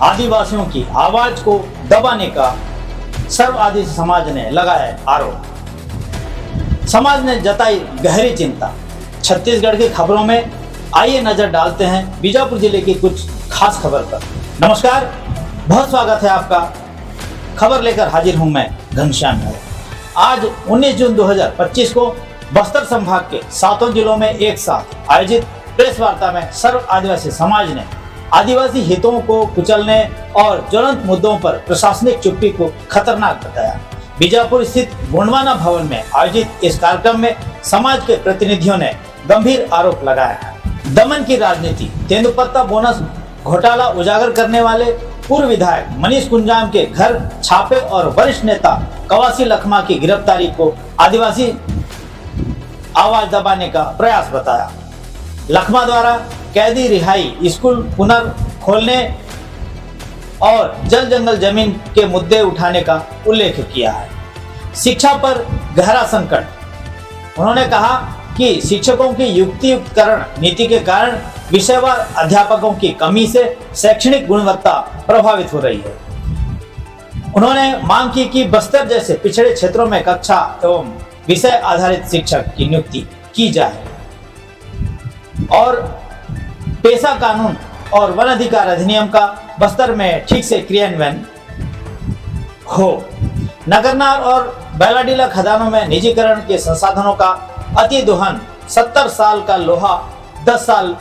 आदिवासियों की आवाज को दबाने का सर्व आदिवासी समाज ने लगाया आरोप। समाज ने जताई गहरी चिंता। छत्तीसगढ़ की खबरों में आइए नजर डालते हैं बीजापुर जिले की कुछ खास खबर पर। नमस्कार, बहुत स्वागत है आपका। खबर लेकर हाजिर हूं मैं घनश्याम। आज 19 जून 2025 को बस्तर संभाग के 7 जिलों में एक साथ आयोजित प्रेस वार्ता में सर्व आदिवासी समाज ने आदिवासी हितों को कुचलने और ज्वलंत मुद्दों पर प्रशासनिक चुप्पी को खतरनाक बताया। बीजापुर स्थित गोंडवाना भवन में आयोजित इस कार्यक्रम में समाज के प्रतिनिधियों ने गंभीर आरोप लगाया है। दमन की राजनीति, तेंदुपत्ता बोनस घोटाला उजागर करने वाले पूर्व विधायक मनीष कुंजाम के घर छापे और वरिष्ठ नेता कवासी लखमा की गिरफ्तारी को आदिवासी आवाज दबाने का प्रयास बताया। लखमा द्वारा कैदी रिहाई, स्कूल पुनर्खोलने और जल जंगल जमीन के मुद्दे उठाने का उल्लेख किया है। शिक्षा पर गहरा संकट। उन्होंने कहा कि शिक्षकों की युक्तियुक्तकरण नीति के कारण विषयवार अध्यापकों की कमी से शैक्षणिक गुणवत्ता प्रभावित हो रही है। उन्होंने मांग की कि बस्तर जैसे पिछड़े क्षेत्रों में कक्षा एवं विषय आधारित शिक्षक की नियुक्ति की जाए और पेशा कानून और वन अधिकार अधिनियम का बस्तर में ठीक से क्रियान्वयन हो। नगरनार और बैलाडीला खदानों में निजीकरण के संसाधनों का अति दोहन, 70 साल का लोहा 10 साल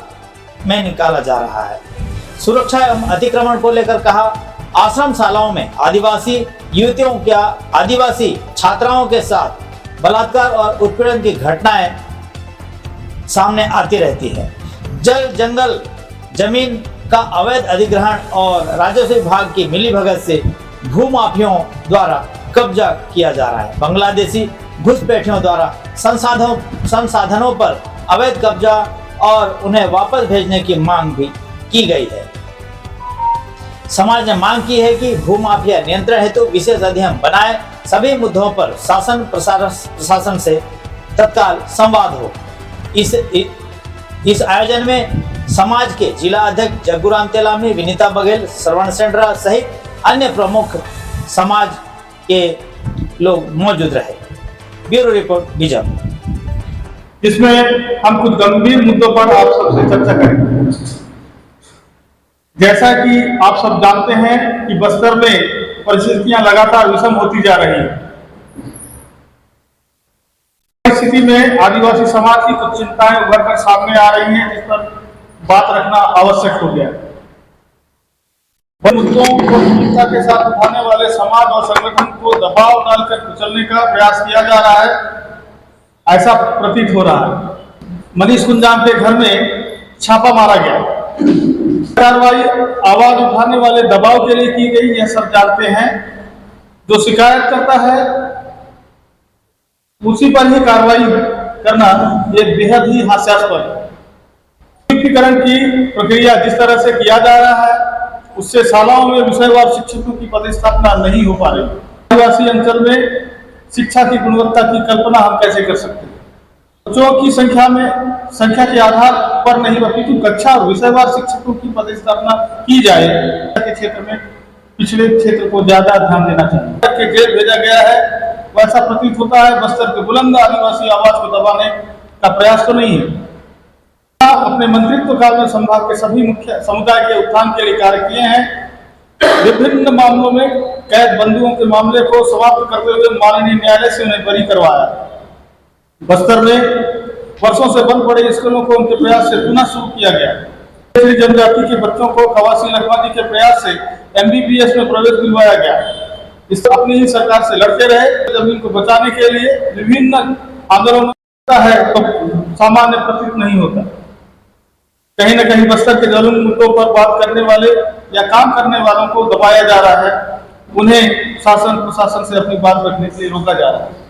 में निकाला जा रहा है। सुरक्षा एवं अतिक्रमण को लेकर कहा, आश्रम शालाओं में आदिवासी युवतियों या आदिवासी छात्राओं के साथ बलात्कार और उत्पीड़न की घटनाएं सामने आती रहती है। जल जंगल जमीन का अवैध अधिग्रहण और राजस्व विभाग की मिलीभगत से भूमाफियों द्वारा कब्जा किया जा रहा है। बांग्लादेशी घुसपैठियों द्वारा संसाधनों पर अवैध कब्जा और उन्हें वापस भेजने की मांग भी की गई है। समाज ने मांग की है कि भूमाफिया नियंत्रण हेतु विशेष अध्ययन बनाए, सभी मुद्दों पर शासन प्रशासन से तत्काल संवाद हो। इस आयोजन में समाज के जिला अध्यक्ष जग्गूराम तेलामी, विनीता बघेल, श्रवण सेंड्रा सहित अन्य प्रमुख समाज के लोग मौजूद रहे। Bureau report Bijapur. इसमें हम कुछ गंभीर मुद्दों पर आप सबसे चर्चा करेंगे। जैसा कि आप सब जानते हैं कि बस्तर में परिस्थितियां लगातार विषम होती जा रही हैं। इस स्थिति में आदिवासी समाज की कुछ चिंताएं उभर कर सामने आ रही हैं, जिस पर बात रखना आवश्यक हो गया। मुद्दों को गंभीरता के साथ उठाने वाले समाज और संगठन को दबाव डालकर कुचलने का प्रयास किया जा रहा है, ऐसा प्रतीत हो रहा है। मनीष कुंजाम के घर में छापा मारा गया। कार्रवाई आवाज उठाने वाले दबाव के लिए की गई, यह सब जानते हैं। जो शिकायत करता है उसी पर ही कार्रवाई करना यह बेहद ही हास्यास्पद है। नियुक्तिकरण की प्रक्रिया जिस तरह से किया जा रहा है, उससे शालाओं में विषयवार शिक्षकों की पदस्थापना नहीं हो पा रही। आदिवासी अंचल में शिक्षा की गुणवत्ता की कल्पना हम कैसे कर सकते हैं? बच्चों की संख्या के आधार पर नहीं, बल्कि कक्षा और विषयवार शिक्षकों की पदस्थापना की जाए। के क्षेत्र में पिछड़े क्षेत्र को ज्यादा ध्यान देना चाहिए। के जेल भेजा गया है, वैसा प्रतीत होता है। बस्तर के बुलंद आदिवासी आवाज को दबाने का प्रयास तो नहीं है। अपने मंत्रित्व काल में संभाग के सभी मुख्य समुदाय के उत्थान के लिए कार्य किए हैं। विभिन्न मामलों में कैद बंदियों के मामले को समाप्त करते हुए माननीय न्यायालय से उन्हें बरी करवाया। बस्तर में वर्षों से बंद पड़े स्कूलों को उनके प्रयास से पुनः शुरू किया गया। जनजाति के बच्चों को कवासी लखमा जी के प्रयास से MBBS में प्रवेश दिलवाया गया। इस अपनी ही सरकार से लड़ते रहे। जमीन को बचाने के लिए विभिन्न आंदोलन है तो सामान्य प्रतीत नहीं होता। कहीं न कहीं बस्तर के ज्वलंत मुद्दों पर बात करने वाले या काम करने वालों को दबाया जा रहा है। उन्हें शासन प्रशासन से अपनी बात रखने से रोका जा रहा है।